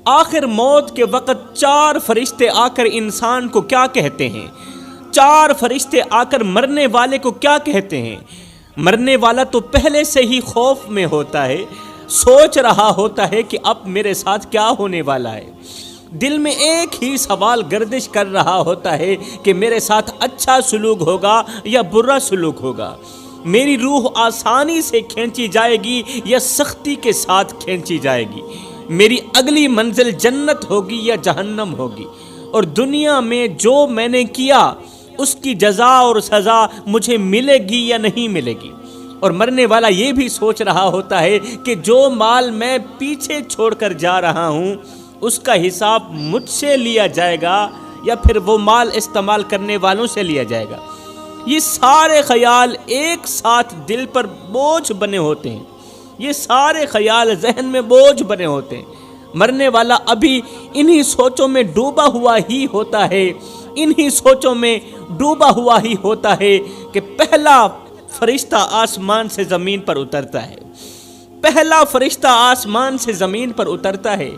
آخر موت کے وقت 4 فرشتے آ کر انسان کو کیا کہتے ہیں؟ 4 فرشتے آ کر مرنے والے کو کیا کہتے ہیں؟ مرنے والا تو پہلے سے ہی خوف میں ہوتا ہے، سوچ رہا ہوتا ہے کہ اب میرے ساتھ کیا ہونے والا ہے۔ دل میں ایک ہی سوال گردش کر رہا ہوتا ہے کہ میرے ساتھ اچھا سلوک ہوگا یا برا سلوک ہوگا، میری روح آسانی سے کھینچی جائے گی یا سختی کے ساتھ کھینچی جائے گی، میری اگلی منزل جنت ہوگی یا جہنم ہوگی، اور دنیا میں جو میں نے کیا اس کی جزا اور سزا مجھے ملے گی یا نہیں ملے گی۔ اور مرنے والا یہ بھی سوچ رہا ہوتا ہے کہ جو مال میں پیچھے چھوڑ کر جا رہا ہوں اس کا حساب مجھ سے لیا جائے گا یا پھر وہ مال استعمال کرنے والوں سے لیا جائے گا۔ یہ سارے خیال ایک ساتھ دل پر بوجھ بنے ہوتے ہیں، یہ سارے خیال ذہن میں بوجھ بنے ہوتے ہیں۔ مرنے والا ابھی انہی سوچوں میں ڈوبا ہوا ہی ہوتا ہے، انہی سوچوں میں ڈوبا ہوا ہی ہوتا ہے کہ پہلا فرشتہ آسمان سے زمین پر اترتا ہے، پہلا فرشتہ آسمان سے زمین پر اترتا ہے،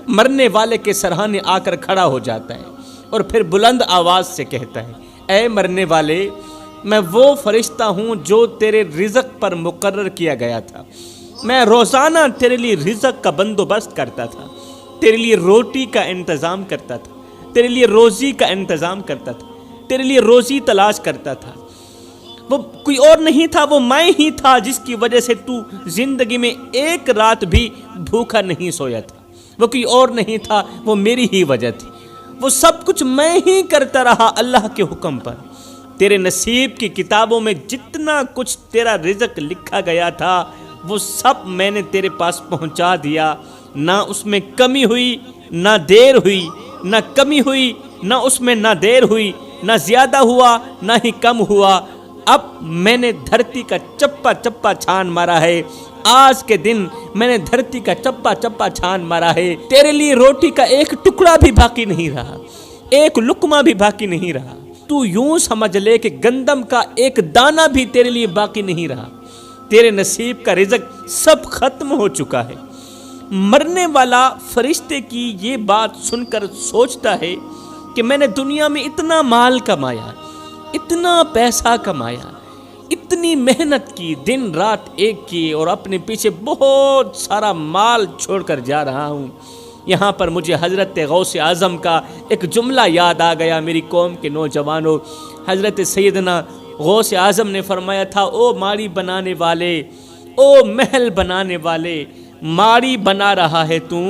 مرنے والے کے سرہانے آ کر کھڑا ہو جاتا ہے اور پھر بلند آواز سے کہتا ہے، اے مرنے والے، میں وہ فرشتہ ہوں جو تیرے رزق پر مقرر کیا گیا تھا۔ میں روزانہ تیرے لیے رزق کا بندوبست کرتا تھا، تیرے لیے روٹی کا انتظام کرتا تھا، تیرے لیے روزی کا انتظام کرتا تھا، تیرے لیے روزی تلاش کرتا تھا۔ وہ کوئی اور نہیں تھا، وہ میں ہی تھا جس کی وجہ سے تو زندگی میں ایک رات بھی بھوکا نہیں سویا تھا۔ وہ کوئی اور نہیں تھا، وہ میری ہی وجہ تھی۔ وہ سب کچھ میں ہی کرتا رہا اللہ کے حکم پر۔ تیرے نصیب کی کتابوں میں جتنا کچھ تیرا رزق لکھا گیا تھا وہ سب میں نے تیرے پاس پہنچا دیا، نہ اس میں کمی ہوئی نہ دیر ہوئی، نہ کمی ہوئی نہ اس میں نہ دیر ہوئی، نہ زیادہ ہوا نہ ہی کم ہوا۔ اب میں نے دھرتی کا چپا چپا چھان مارا ہے، آج کے دن میں نے دھرتی کا چپا چپا چھان مارا ہے، تیرے لیے روٹی کا ایک ٹکڑا بھی باقی نہیں رہا، ایک لقمہ بھی باقی نہیں رہا۔ تو یوں سمجھ لے کہ گندم کا ایک دانہ بھی تیرے لیے باقی نہیں رہا، تیرے نصیب کا رزق سب ختم ہو چکا ہے۔ مرنے والا فرشتے کی یہ بات سن کر سوچتا ہے کہ میں نے دنیا میں اتنا مال کمایا، اتنا پیسہ کمایا، اتنی محنت کی، دن رات ایک کی، اور اپنے پیچھے بہت سارا مال چھوڑ کر جا رہا ہوں۔ یہاں پر مجھے حضرت غوث اعظم کا ایک جملہ یاد آ گیا، میری قوم کے نوجوانوں۔ حضرت سیدنا غوث اعظم نے فرمایا تھا، او ماڑی بنانے والے، او محل بنانے والے، ماڑی بنا رہا ہے تو،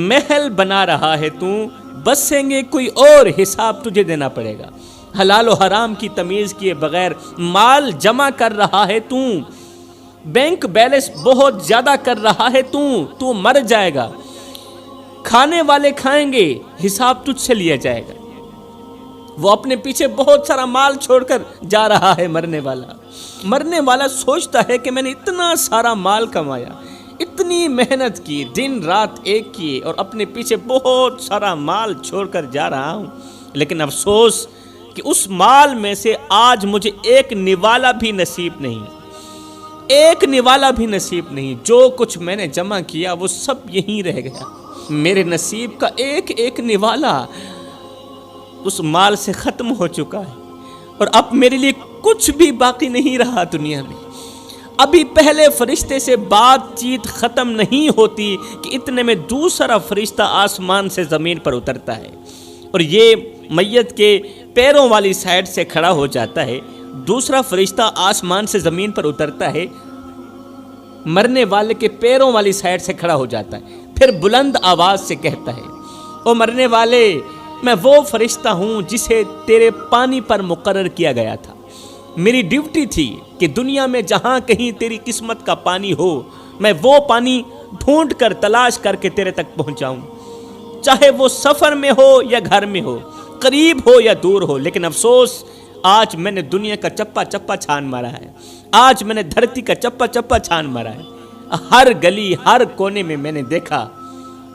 محل بنا رہا ہے تو، بسیں گے کوئی اور، حساب تجھے دینا پڑے گا۔ حلال و حرام کی تمیز کیے بغیر مال جمع کر رہا ہے تو، بینک بیلنس بہت زیادہ کر رہا ہے تو مر جائے گا، کھانے والے کھائیں گے، حساب تجھ سے لیا جائے گا۔ وہ اپنے پیچھے بہت سارا مال چھوڑ کر جا رہا ہے مرنے والا سوچتا ہے کہ میں نے اتنا سارا مال کمایا، اتنی محنت کی، دن رات ایک کیے، اور اپنے پیچھے بہت سارا مال چھوڑ کر جا رہا ہوں، لیکن افسوس کہ اس مال میں سے آج مجھے ایک نوالا بھی نصیب نہیں، ایک نوالا بھی نصیب نہیں۔ جو کچھ میں نے جمع کیا وہ سب یہیں رہ گیا، میرے نصیب کا ایک ایک نوالا اس مال سے ختم ہو چکا ہے، اور اب میرے لیے کچھ بھی باقی نہیں رہا دنیا میں۔ ابھی پہلے فرشتے سے بات چیت ختم نہیں ہوتی کہ اتنے میں دوسرا فرشتہ آسمان سے زمین پر اترتا ہے، اور یہ میت کے پیروں والی سائڈ سے کھڑا ہو جاتا ہے۔ دوسرا فرشتہ آسمان سے زمین پر اترتا ہے، مرنے والے کے پیروں والی سائڈ سے کھڑا ہو جاتا ہے، پھر بلند آواز سے کہتا ہے، او مرنے والے، میں وہ فرشتہ ہوں جسے تیرے پانی پر مقرر کیا گیا تھا۔ میری ڈیوٹی تھی کہ دنیا میں جہاں کہیں تیری قسمت کا پانی ہو، میں وہ پانی ڈھونڈ کر تلاش کر کے تیرے تک پہنچاؤں، چاہے وہ سفر میں ہو یا گھر میں ہو، قریب ہو یا دور ہو۔ لیکن افسوس، آج میں نے دنیا کا چپا چپا چھان مارا ہے، آج میں نے دھرتی کا چپا چپا چھان مارا ہے، ہر گلی ہر کونے میں نے دیکھا،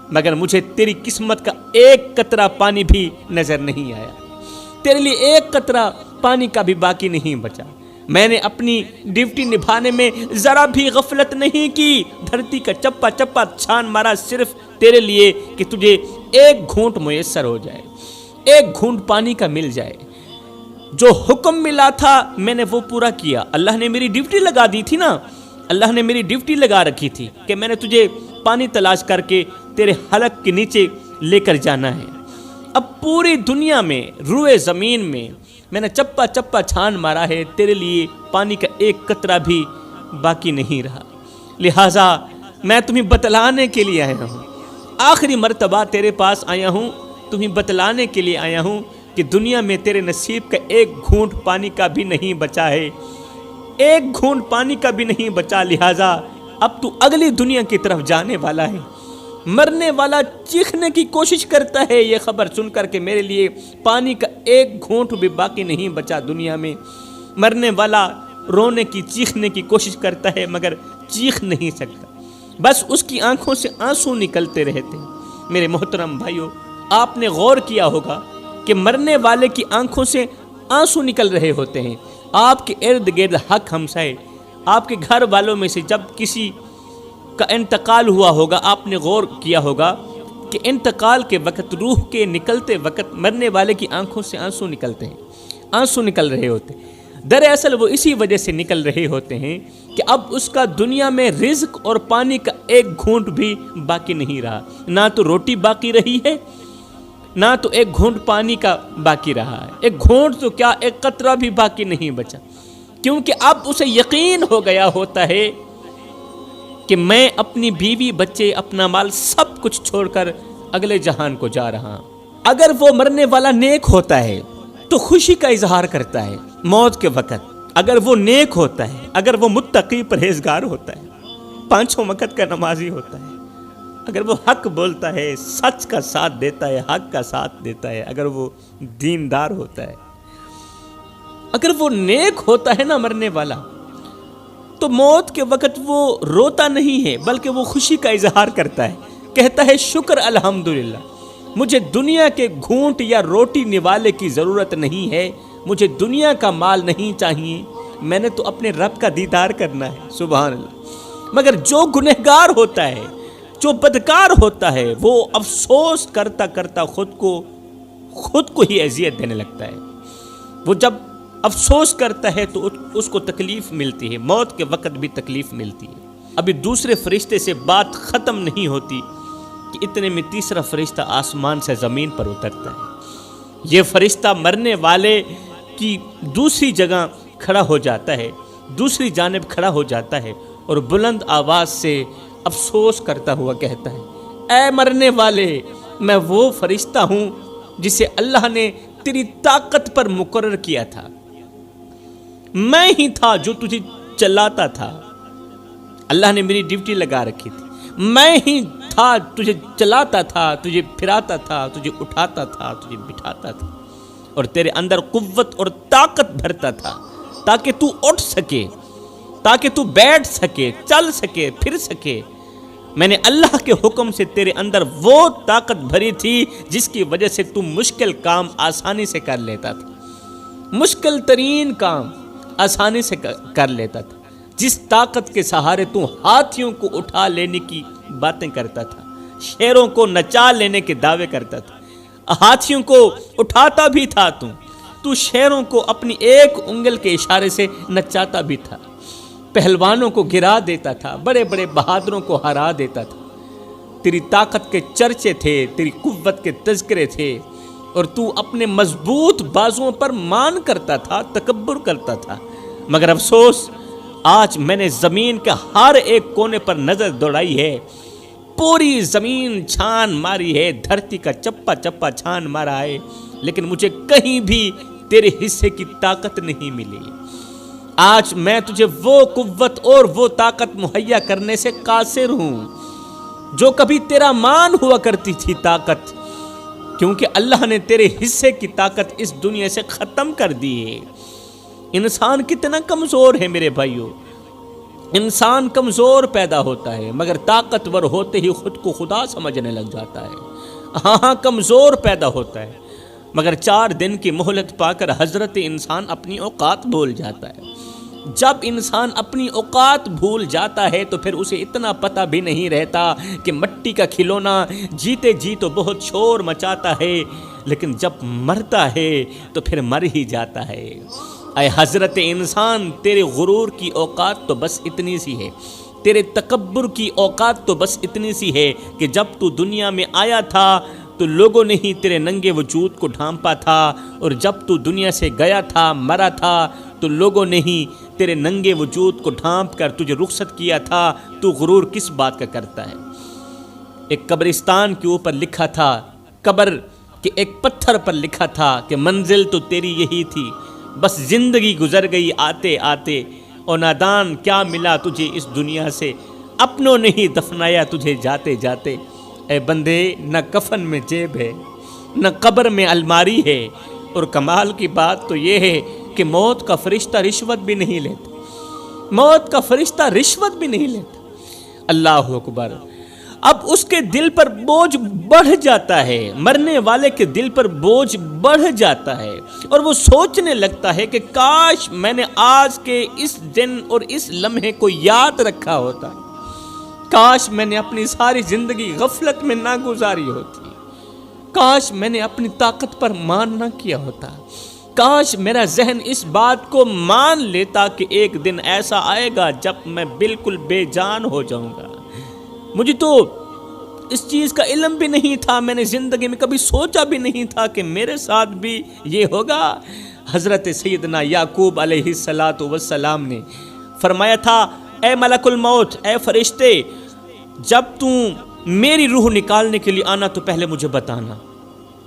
مگر مجھے تیری قسمت کا ایک قطرہ پانی بھی نظر نہیں آیا، تیرے لیے ایک قطرہ پانی کا بھی باقی نہیں بچا۔ میں نے اپنی ڈیوٹی نبھانے میں ذرا بھی غفلت نہیں کی، دھرتی کا چپا چپا چھان مارا صرف تیرے لیے کہ تجھے ایک گھونٹ میسر ہو جائے، ایک گھونٹ پانی کا مل جائے۔ جو حکم ملا تھا میں نے وہ پورا کیا۔ اللہ نے میری ڈیوٹی لگا دی تھی نا، اللہ نے میری ڈیوٹی لگا رکھی تھی کہ میں نے تجھے پانی تلاش کر کے تیرے حلق کے نیچے لے کر جانا ہے۔ اب پوری دنیا میں، روئے زمین میں نے چپا چپا چھان مارا ہے، تیرے لیے پانی کا ایک قطرہ بھی باقی نہیں رہا، لہٰذا میں تمہیں بتلانے کے لیے آیا ہوں، آخری مرتبہ تیرے پاس آیا ہوں، تمہیں بتلانے کے لیے آیا ہوں کہ دنیا میں تیرے نصیب کا ایک گھونٹ پانی کا بھی نہیں بچا ہے، ایک گھونٹ پانی کا بھی نہیں بچا، لہٰذا اب تو اگلی دنیا کی طرف جانے والا ہے۔ مرنے والا چیخنے کی کوشش کرتا ہے یہ خبر سن کر کہ میرے لیے پانی کا ایک گھونٹ بھی باقی نہیں بچا دنیا میں۔ مرنے والا رونے کی، چیخنے کی کوشش کرتا ہے مگر چیخ نہیں سکتا، بس اس کی آنکھوں سے آنسو نکلتے رہتے ہیں۔ میرے محترم بھائیو، آپ نے غور کیا ہوگا کہ مرنے والے کی آنکھوں سے آنسو نکل رہے ہوتے ہیں۔ آپ کے ارد گرد حق ہمسائے، آپ کے گھر والوں میں سے جب کسی کا انتقال ہوا ہوگا، آپ نے غور کیا ہوگا کہ انتقال کے وقت، روح کے نکلتے وقت مرنے والے کی آنکھوں سے آنسو نکلتے ہیں، آنسو نکل رہے ہوتے ہیں۔ دراصل وہ اسی وجہ سے نکل رہے ہوتے ہیں کہ اب اس کا دنیا میں رزق اور پانی کا ایک گھونٹ بھی باقی نہیں رہا، نہ تو روٹی باقی رہی ہے، نہ تو ایک گھونٹ پانی کا باقی رہا ہے، ایک گھونٹ تو کیا ایک قطرہ بھی باقی نہیں بچا، کیونکہ اب اسے یقین ہو گیا ہوتا ہے کہ میں اپنی بیوی، بچے، اپنا مال سب کچھ چھوڑ کر اگلے جہان کو جا رہا ہوں۔ اگر وہ مرنے والا نیک ہوتا ہے تو خوشی کا اظہار کرتا ہے موت کے وقت، اگر وہ نیک ہوتا ہے، اگر وہ متقی پرہیزگار ہوتا ہے، پانچوں وقت کا نمازی ہوتا ہے، اگر وہ حق بولتا ہے، سچ کا ساتھ دیتا ہے، حق کا ساتھ دیتا ہے، اگر وہ دیندار ہوتا ہے، اگر وہ نیک ہوتا ہے نا مرنے والا، تو موت کے وقت وہ روتا نہیں ہے بلکہ وہ خوشی کا اظہار کرتا ہے، کہتا ہے شکر الحمدللہ، مجھے دنیا کے گھونٹ یا روٹی نوالے کی ضرورت نہیں ہے، مجھے دنیا کا مال نہیں چاہیے، میں نے تو اپنے رب کا دیدار کرنا ہے، سبحان اللہ۔ مگر جو گنہگار ہوتا ہے، جو بدکار ہوتا ہے، وہ افسوس کرتا کرتا خود کو ہی اذیت دینے لگتا ہے۔ وہ جب افسوس کرتا ہے تو اس کو تکلیف ملتی ہے، موت کے وقت بھی تکلیف ملتی ہے۔ ابھی دوسرے فرشتے سے بات ختم نہیں ہوتی کہ اتنے میں تیسرا فرشتہ آسمان سے زمین پر اترتا ہے۔ یہ فرشتہ مرنے والے کی دوسری جگہ کھڑا ہو جاتا ہے، دوسری جانب کھڑا ہو جاتا ہے اور بلند آواز سے افسوس کرتا ہوا کہتا ہے، اے مرنے والے، میں وہ فرشتہ ہوں جسے اللہ نے تیری طاقت پر مقرر کیا تھا، میں ہی تھا جو تجھے چلاتا تھا، اللہ نے میری ڈیوٹی لگا رکھی تھی، میں ہی تھا تجھے چلاتا تھا، تجھے پھراتا تھا، تجھے اٹھاتا تھا، تجھے بٹھاتا تھا اور تیرے اندر قوت اور طاقت بھرتا تھا تاکہ تو اٹھ سکے، تاکہ تو بیٹھ سکے، چل سکے، پھر سکے۔ میں نے اللہ کے حکم سے تیرے اندر وہ طاقت بھری تھی جس کی وجہ سے تو مشکل کام آسانی سے کر لیتا تھا، مشکل ترین کام آسانی سے کر لیتا تھا، جس طاقت کے سہارے تو ہاتھیوں کو اٹھا لینے کی باتیں کرتا تھا، شیروں کو نچا لینے کے دعوے کرتا تھا، ہاتھیوں کو اٹھاتا بھی تھا، تو شیروں کو اپنی ایک انگل کے اشارے سے نچاتا بھی تھا، پہلوانوں کو گرا دیتا تھا، بڑے بڑے بہادروں کو ہرا دیتا تھا۔ تیری طاقت کے چرچے تھے، تیری قوت کے تذکرے تھے، اور تو اپنے مضبوط بازوؤں پر مان کرتا تھا، تکبر کرتا تھا۔ مگر افسوس، آج میں نے زمین کے ہر ایک کونے پر نظر دوڑائی ہے، پوری زمین چھان ماری ہے، دھرتی کا چپا چپا چھان مارا ہے، لیکن مجھے کہیں بھی تیرے حصے کی طاقت نہیں ملی۔ آج میں تجھے وہ قوت اور وہ طاقت مہیا کرنے سے قاصر ہوں جو کبھی تیرا مان ہوا کرتی تھی طاقت، کیونکہ اللہ نے تیرے حصے کی طاقت اس دنیا سے ختم کر دی ہے۔ انسان کتنا کمزور ہے میرے بھائیو، انسان کمزور پیدا ہوتا ہے مگر طاقتور ہوتے ہی خود کو خدا سمجھنے لگ جاتا ہے۔ ہاں کمزور پیدا ہوتا ہے مگر 4 دن کی مہلت پا کر حضرت انسان اپنی اوقات بھول جاتا ہے۔ جب انسان اپنی اوقات بھول جاتا ہے تو پھر اسے اتنا پتہ بھی نہیں رہتا کہ مٹی کا کھلونا جیتے جی تو بہت شور مچاتا ہے، لیکن جب مرتا ہے تو پھر مر ہی جاتا ہے۔ اے حضرت انسان، تیرے غرور کی اوقات تو بس اتنی سی ہے، تیرے تکبر کی اوقات تو بس اتنی سی ہے کہ جب تو دنیا میں آیا تھا تو لوگوں نے ہی تیرے ننگے وجود کو ڈھانپا تھا، اور جب تو دنیا سے گیا تھا، مرا تھا، تو لوگوں نے ہی تیرے ننگے وجود کو ڈھانپ کر تجھے رخصت کیا تھا۔ تو غرور کس بات کا کرتا ہے؟ ایک قبرستان کے اوپر لکھا تھا، قبر کے ایک پتھر پر لکھا تھا کہ منزل تو تیری یہی تھی، بس زندگی گزر گئی آتے آتے، اور نادان کیا ملا تجھے اس دنیا سے، اپنوں نے ہی دفنایا تجھے جاتے جاتے۔ اے بندے، نہ کفن میں جیب ہے، نہ قبر میں الماری ہے، اور کمال کی بات تو یہ ہے کہ موت کا فرشتہ رشوت بھی نہیں لیتا، موت کا فرشتہ رشوت بھی نہیں لیتا۔ اللہ اکبر۔ اب اس کے دل پر بوجھ بڑھ جاتا ہے، مرنے والے کے دل پر بوجھ بڑھ جاتا ہے، اور وہ سوچنے لگتا ہے کہ کاش میں نے آج کے اس دن اور اس لمحے کو یاد رکھا ہوتا، کاش میں نے اپنی ساری زندگی غفلت میں نہ گزاری ہوتی، کاش میں نے اپنی طاقت پر مان نہ کیا ہوتا، کاش میرا ذہن اس بات کو مان لیتا کہ ایک دن ایسا آئے گا جب میں بالکل بے جان ہو جاؤں گا۔ مجھے تو اس چیز کا علم بھی نہیں تھا، میں نے زندگی میں کبھی سوچا بھی نہیں تھا کہ میرے ساتھ بھی یہ ہوگا۔ حضرت سیدنا یعقوب علیہ السلام نے فرمایا تھا، اے ملک الموت، اے فرشتے، جب تم میری روح نکالنے کے لیے آنا تو پہلے مجھے بتانا،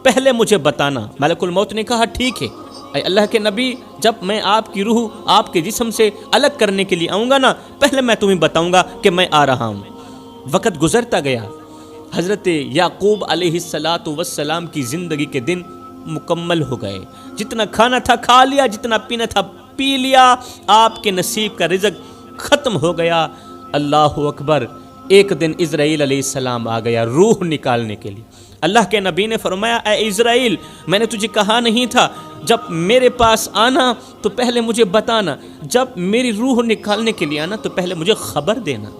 پہلے مجھے بتانا۔ ملک الموت نے کہا ٹھیک ہے، اے اللہ کے نبی، جب میں آپ کی روح آپ کے جسم سے الگ کرنے کے لیے آؤں گا نا، پہلے میں تمہیں بتاؤں گا کہ میں آ رہا ہوں۔ وقت گزرتا گیا، حضرت یعقوب علیہ السلام کی زندگی کے دن مکمل ہو گئے، جتنا کھانا تھا کھا لیا، جتنا پینا تھا پی لیا، آپ کے نصیب کا رزق ختم ہو گیا۔ اللہ اکبر۔ ایک دن اسرائیل علیہ السلام آ گیا روح نکالنے کے لیے۔ اللہ کے نبی نے فرمایا، اے اسرائیل، میں نے تجھے کہا نہیں تھا جب میرے پاس آنا تو پہلے مجھے بتانا، جب میری روح نکالنے کے لیے آنا تو پہلے مجھے خبر دینا،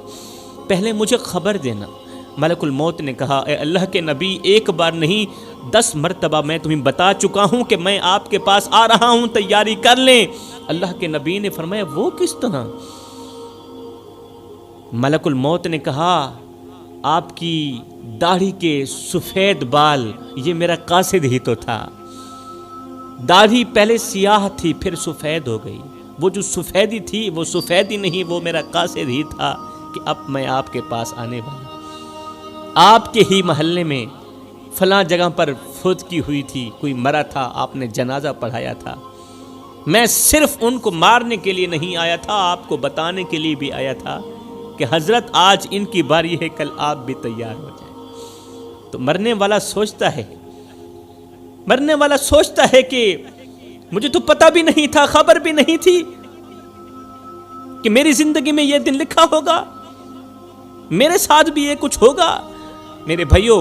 پہلے مجھے خبر دینا۔ ملک الموت نے کہا، اے اللہ کے نبی، ایک بار نہیں 10 مرتبہ میں تمہیں بتا چکا ہوں کہ میں آپ کے پاس آ رہا ہوں، تیاری کر لیں۔ اللہ کے نبی نے فرمایا، وہ کس طرح؟ ملک الموت نے کہا، آپ کی داڑھی کے سفید بال، یہ میرا قاصد ہی تو تھا۔ داڑھی پہلے سیاہ تھی پھر سفید ہو گئی، وہ جو سفیدی تھی وہ سفیدی نہیں، وہ میرا قاصد ہی تھا کہ اب میں آپ کے پاس آنے والا۔ آپ کے ہی محلے میں فلاں جگہ پر فوتگی ہوئی تھی، کوئی مرا تھا، آپ نے جنازہ پڑھایا تھا۔ میں صرف ان کو مارنے کے لیے نہیں آیا تھا، آپ کو بتانے کے لیے بھی آیا تھا کہ حضرت آج ان کی باری ہے، کل آپ بھی تیار ہو جائیں۔ تو مرنے والا سوچتا ہے، مرنے والا سوچتا ہے کہ مجھے تو پتہ بھی نہیں تھا، خبر بھی نہیں تھی کہ میری زندگی میں یہ دن لکھا ہوگا، میرے ساتھ بھی یہ کچھ ہوگا۔ میرے بھائیوں،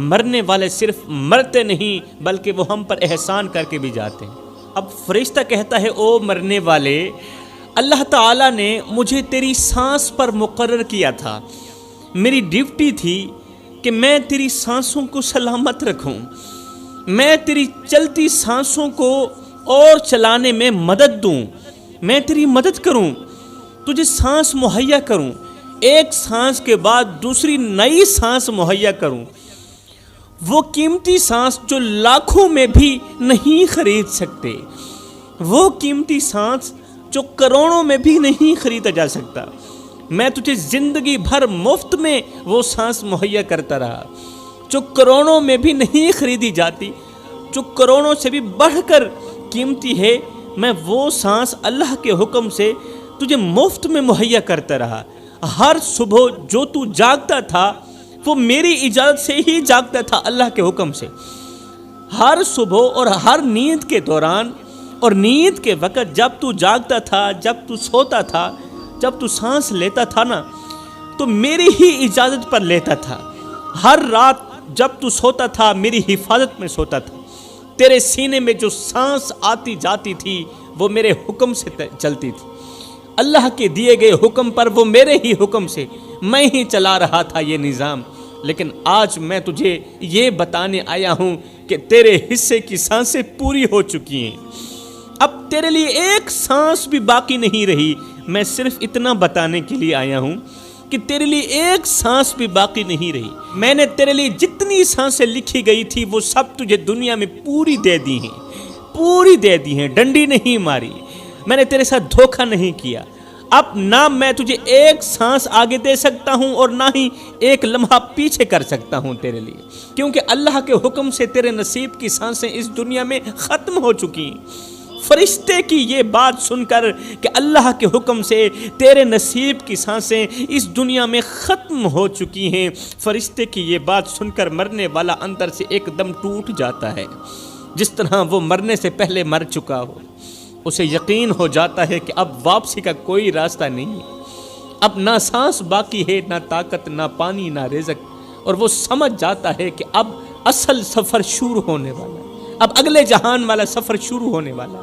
مرنے والے صرف مرتے نہیں بلکہ وہ ہم پر احسان کر کے بھی جاتے ہیں۔ اب فرشتہ کہتا ہے، او مرنے والے، اللہ تعالیٰ نے مجھے تیری سانس پر مقرر کیا تھا، میری ڈیوٹی تھی کہ میں تیری سانسوں کو سلامت رکھوں، میں تیری چلتی سانسوں کو اور چلانے میں مدد دوں، میں تیری مدد کروں، تجھے سانس مہیا کروں، ایک سانس کے بعد دوسری نئی سانس مہیا کروں، وہ قیمتی سانس جو لاکھوں میں بھی نہیں خرید سکتے، وہ قیمتی سانس جو کروڑوں میں بھی نہیں خریدا جا سکتا، میں تجھے زندگی بھر مفت میں وہ سانس مہیا کرتا رہا، جو کروڑوں میں بھی نہیں خریدی جاتی، جو کروڑوں سے بھی بڑھ کر قیمتی ہے، میں وہ سانس اللہ کے حکم سے تجھے مفت میں مہیا کرتا رہا۔ ہر صبح جو تو جاگتا تھا وہ میری اجازت سے ہی جاگتا تھا، اللہ کے حکم سے۔ ہر صبح اور ہر نیند کے دوران اور نیند کے وقت جب تو جاگتا تھا، جب تو سوتا تھا، جب تو سانس لیتا تھا نا، تو میری ہی اجازت پر لیتا تھا۔ ہر رات جب تو سوتا تھا میری حفاظت میں سوتا تھا، تیرے سینے میں جو سانس آتی جاتی تھی وہ میرے حکم سے چلتی تھی۔ اللہ کے دیے گئے حکم پر، وہ میرے ہی حکم سے میں ہی چلا رہا تھا یہ نظام، لیکن آج میں تجھے یہ بتانے آیا ہوں کہ تیرے حصے کی سانسیں پوری ہو چکی ہیں، اب تیرے لیے ایک سانس بھی باقی نہیں رہی۔ میں صرف اتنا بتانے کے لیے آیا ہوں کہ تیرے لیے ایک سانس بھی باقی نہیں رہی۔ میں نے تیرے لیے جتنی سانسیں لکھی گئی تھی وہ سب تجھے دنیا میں پوری دے دی ہیں، پوری دے دی ہیں، ڈنڈی نہیں ماری، میں نے تیرے ساتھ دھوکہ نہیں کیا۔ اب نہ میں تجھے ایک سانس آگے دے سکتا ہوں اور نہ ہی ایک لمحہ پیچھے کر سکتا ہوں تیرے لیے، کیونکہ اللہ کے حکم سے تیرے نصیب کی سانسیں اس دنیا میں ختم ہو چکی ہیں۔ فرشتے کی یہ بات سن کر کہ اللہ کے حکم سے تیرے نصیب کی سانسیں اس دنیا میں ختم ہو چکی ہیں، فرشتے کی یہ بات سن کر مرنے والا اندر سے ایک دم ٹوٹ جاتا ہے، جس طرح وہ مرنے سے پہلے مر چکا ہو۔ اسے یقین ہو جاتا ہے کہ اب واپسی کا کوئی راستہ نہیں ہے، اب نہ سانس باقی ہے، نہ طاقت، نہ پانی، نہ رزق، اور وہ سمجھ جاتا ہے کہ اب اصل سفر شروع ہونے والا ہے، اب اگلے جہان والا سفر شروع ہونے والا،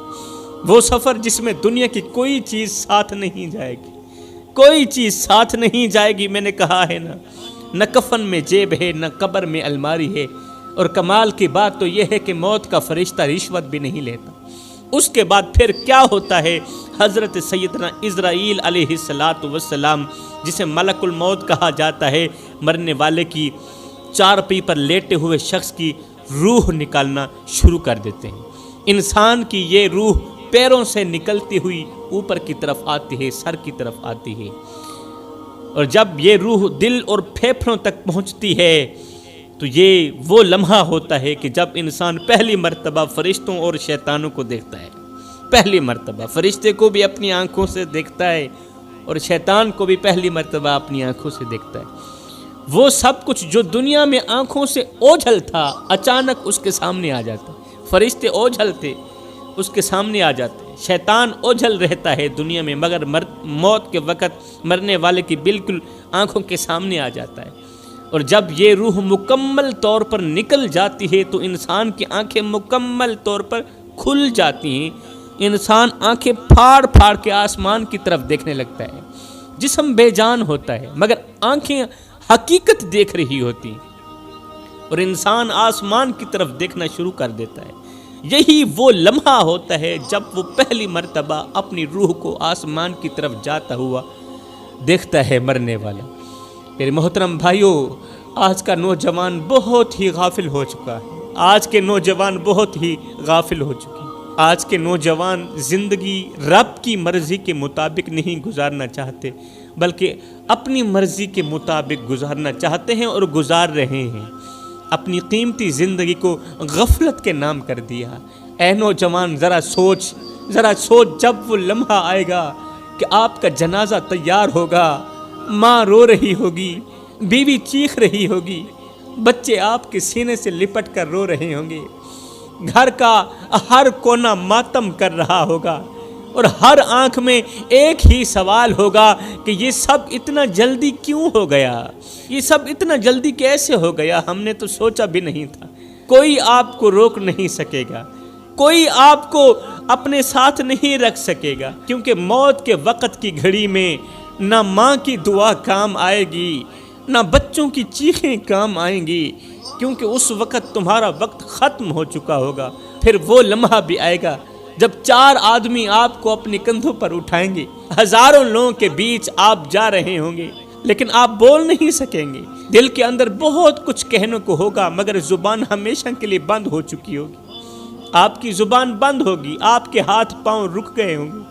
وہ سفر جس میں دنیا کی کوئی چیز ساتھ نہیں جائے گی، کوئی چیز ساتھ نہیں جائے گی۔ میں نے کہا ہے نہ کفن میں جیب ہے، نہ قبر میں الماری ہے، اور کمال کی بات تو یہ ہے کہ موت کا فرشتہ رشوت بھی نہیں لیتا۔ اس کے بعد پھر کیا ہوتا ہے؟ حضرت سیدنا عزرائیل علیہ السلام، جسے ملک الموت کہا جاتا ہے، مرنے والے کی چارپائی پر لیٹے ہوئے شخص کی روح نکالنا شروع کر دیتے ہیں۔ انسان کی یہ روح پیروں سے نکلتی ہوئی اوپر کی طرف آتی ہے، سر کی طرف آتی ہے، اور جب یہ روح دل اور پھیپھڑوں تک پہنچتی ہے تو یہ وہ لمحہ ہوتا ہے کہ جب انسان پہلی مرتبہ فرشتوں اور شیطانوں کو دیکھتا ہے، پہلی مرتبہ فرشتے کو بھی اپنی آنکھوں سے دیکھتا ہے اور شیطان کو بھی پہلی مرتبہ اپنی آنکھوں سے دیکھتا ہے۔ وہ سب کچھ جو دنیا میں آنکھوں سے اوجھل تھا اچانک اس کے سامنے آ جاتا، فرشتے اوجھل تھے اس کے سامنے آ جاتے، شیطان اوجھل رہتا ہے دنیا میں، مگر موت کے وقت مرنے والے کی بالکل آنکھوں کے سامنے آ جاتا ہے، اور جب یہ روح مکمل طور پر نکل جاتی ہے تو انسان کی آنکھیں مکمل طور پر کھل جاتی ہیں، انسان آنکھیں پھاڑ پھاڑ کے آسمان کی طرف دیکھنے لگتا ہے، جسم بے جان ہوتا ہے مگر آنکھیں حقیقت دیکھ رہی ہوتی، اور انسان آسمان کی طرف دیکھنا شروع کر دیتا ہے۔ یہی وہ لمحہ ہوتا ہے جب وہ پہلی مرتبہ اپنی روح کو آسمان کی طرف جاتا ہوا دیکھتا ہے مرنے والا۔ میرے محترم بھائیوں، آج کا نوجوان بہت ہی غافل ہو چکا ہے، آج کے نوجوان بہت ہی غافل ہو چکے ہیں، آج کے نوجوان زندگی رب کی مرضی کے مطابق نہیں گزارنا چاہتے بلکہ اپنی مرضی کے مطابق گزارنا چاہتے ہیں اور گزار رہے ہیں، اپنی قیمتی زندگی کو غفلت کے نام کر دیا۔ اے نوجوان، ذرا سوچ، جب وہ لمحہ آئے گا کہ آپ کا جنازہ تیار ہوگا، ماں رو رہی ہوگی، بیوی چیخ رہی ہوگی، بچے آپ کے سینے سے لپٹ کر رو رہے ہوں گے، گھر کا ہر کونا ماتم کر رہا ہوگا، اور ہر آنکھ میں ایک ہی سوال ہوگا کہ یہ سب اتنا جلدی کیوں ہو گیا، یہ سب اتنا جلدی کیسے ہو گیا، ہم نے تو سوچا بھی نہیں تھا۔ کوئی آپ کو روک نہیں سکے گا، کوئی آپ کو اپنے ساتھ نہیں رکھ سکے گا، کیونکہ موت کے وقت کی گھڑی میں نہ ماں کی دعا کام آئے گی، نہ بچوں کی چیخیں کام آئیں گی، کیونکہ اس وقت تمہارا وقت ختم ہو چکا ہوگا۔ پھر وہ لمحہ بھی آئے گا جب 4 آدمی آپ کو اپنے کندھوں پر اٹھائیں گے، ہزاروں لوگوں کے بیچ آپ جا رہے ہوں گے لیکن آپ بول نہیں سکیں گے، دل کے اندر بہت کچھ کہنے کو ہوگا مگر زبان ہمیشہ کے لیے بند ہو چکی ہوگی، آپ کی زبان بند ہوگی، آپ کے ہاتھ پاؤں رک گئے ہوں گے،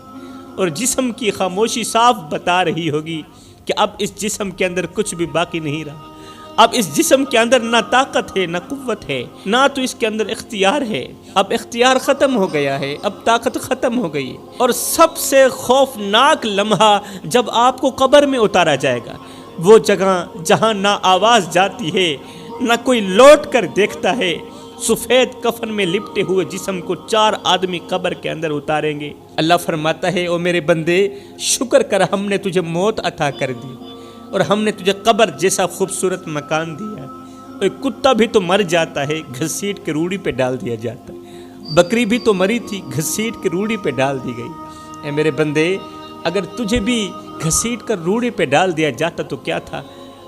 اور جسم کی خاموشی صاف بتا رہی ہوگی کہ اب اس جسم کے اندر کچھ بھی باقی نہیں رہا، اب اس جسم کے اندر نہ طاقت ہے، نہ قوت ہے، نہ تو اس کے اندر اختیار ہے، اب اختیار ختم ہو گیا ہے، اب طاقت ختم ہو گئی ہے۔ اور سب سے خوفناک لمحہ جب آپ کو قبر میں اتارا جائے گا، وہ جگہ جہاں نہ آواز جاتی ہے، نہ کوئی لوٹ کر دیکھتا ہے، سفید کفن میں لپٹے ہوئے جسم کو 4 آدمی قبر کے اندر اتاریں گے۔ اللہ فرماتا ہے، او میرے بندے، شکر کر ہم نے تجھے موت عطا کر دی اور ہم نے تجھے قبر جیسا خوبصورت مکان دیا۔ اور کتا بھی تو مر جاتا ہے، گھسیٹ کے روڑی پہ ڈال دیا جاتا ہے، بکری بھی تو مری تھی، گھسیٹ کے روڑی پہ ڈال دی گئی۔ اے میرے بندے، اگر تجھے بھی گھسیٹ کر روڑے پہ ڈال دیا جاتا تو کیا تھا؟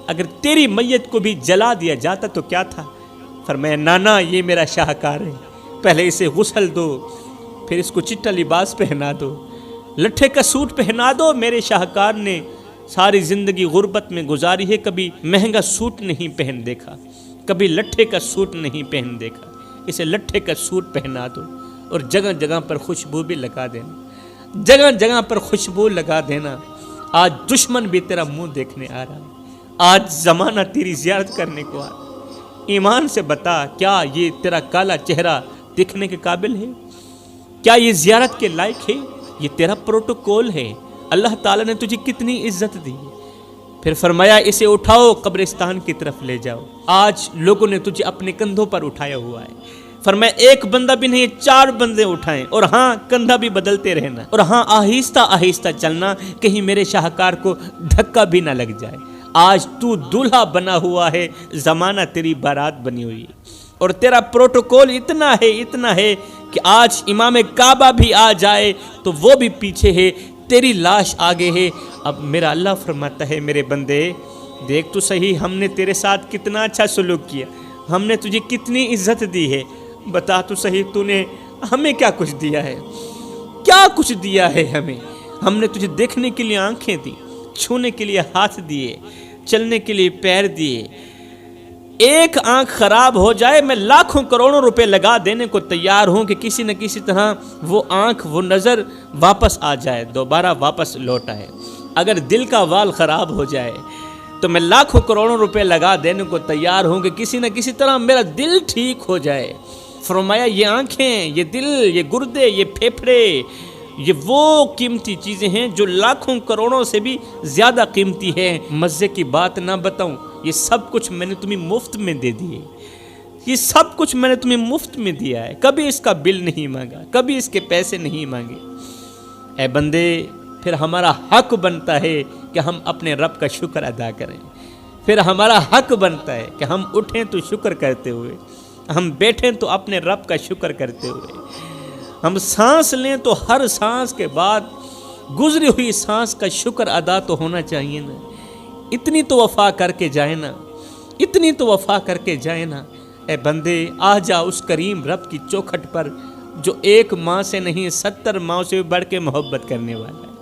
اگر تیری میت کو بھی جلا دیا جاتا تو کیا تھا؟ فرمایا نانا یہ میرا شاہکار ہے، پہلے اسے غسل دو، پھر اس کو چٹا لباس پہنا دو، لٹھے کا سوٹ پہنا دو۔ میرے شاہکار نے ساری زندگی غربت میں گزاری ہے، کبھی مہنگا سوٹ نہیں پہن دیکھا، کبھی لٹھے کا سوٹ نہیں پہن دیکھا، اسے لٹھے کا سوٹ پہنا دو اور جگہ جگہ پر خوشبو بھی لگا دینا، جگہ جگہ پر خوشبو لگا دینا۔ آج دشمن بھی تیرا منہ دیکھنے آ رہا ہے، آج زمانہ تیری زیارت کرنے کو آ رہا ہے۔ ایمان سے بتا، کیا یہ تیرا کالا چہرہ دیکھنے کے قابل ہے؟ کیا یہ زیارت کے لائق ہے؟ یہ تیرا پروٹوکول ہے۔ اللہ تعالیٰ نے تجھے کتنی عزت دی۔ پھر فرمایا اسے اٹھاؤ، قبرستان کی طرف لے جاؤ۔ آج لوگوں نے تجھے اپنے کندھوں پر اٹھایا ہوا ہے۔ فرمایا ایک بندہ بھی نہیں، 4 بندے اٹھائیں، اور ہاں کندھا بھی بدلتے رہنا، اور ہاں آہستہ آہستہ چلنا، کہیں میرے شاہکار کو دھکا بھی نہ لگ جائے۔ آج تو دولہا بنا ہوا ہے، زمانہ تیری بارات بنی ہوئی ہے، اور تیرا پروٹوکول اتنا ہے کہ آج امام کعبہ بھی آ جائے تو وہ بھی پیچھے ہے، تیری لاش آگے ہے۔ اب میرا اللہ فرماتا ہے میرے بندے دیکھ تو صحیح، ہم نے تیرے ساتھ کتنا اچھا سلوک کیا، ہم نے تجھے کتنی عزت دی ہے، بتا تو صحیح تو نے ہمیں کیا کچھ دیا ہے؟ کیا کچھ دیا ہے ہمیں؟ ہم نے تجھے دیکھنے کے لیے آنکھیں دی، چھونے کے لیے ہاتھ دیے، چلنے کے لیے پیر دیے۔ ایک آنکھ خراب ہو جائے میں لاکھوں کروڑوں روپے لگا دینے کو تیار ہوں کہ کسی نہ کسی طرح وہ آنکھ، وہ نظر واپس آ جائے، دوبارہ واپس لوٹ آئے۔ اگر دل کا وال خراب ہو جائے تو میں لاکھوں کروڑوں روپے لگا دینے کو تیار ہوں کہ کسی نہ کسی طرح میرا دل ٹھیک ہو جائے۔ فرمایا یہ آنکھیں، یہ دل، یہ گردے، یہ پھیپھڑے، یہ وہ قیمتی چیزیں ہیں جو لاکھوں کروڑوں سے بھی زیادہ قیمتی ہیں۔ مزے کی بات نہ بتاؤں، یہ سب کچھ میں نے تمہیں مفت میں دے دیے، یہ سب کچھ میں نے تمہیں مفت میں دیا ہے، کبھی اس کا بل نہیں مانگا، کبھی اس کے پیسے نہیں مانگے۔ اے بندے پھر ہمارا حق بنتا ہے کہ ہم اپنے رب کا شکر ادا کریں، پھر ہمارا حق بنتا ہے کہ ہم اٹھیں تو شکر کرتے ہوئے، ہم بیٹھیں تو اپنے رب کا شکر کرتے ہوئے، ہم سانس لیں تو ہر سانس کے بعد گزری ہوئی سانس کا شکر ادا تو ہونا چاہیے نا۔ اتنی تو وفا کر کے جائے نا، اتنی تو وفا کر کے جائے نا۔ اے بندے آ جا اس کریم رب کی چوکھٹ پر جو ایک ماں سے نہیں 70 ماں سے بڑھ کے محبت کرنے والا ہے۔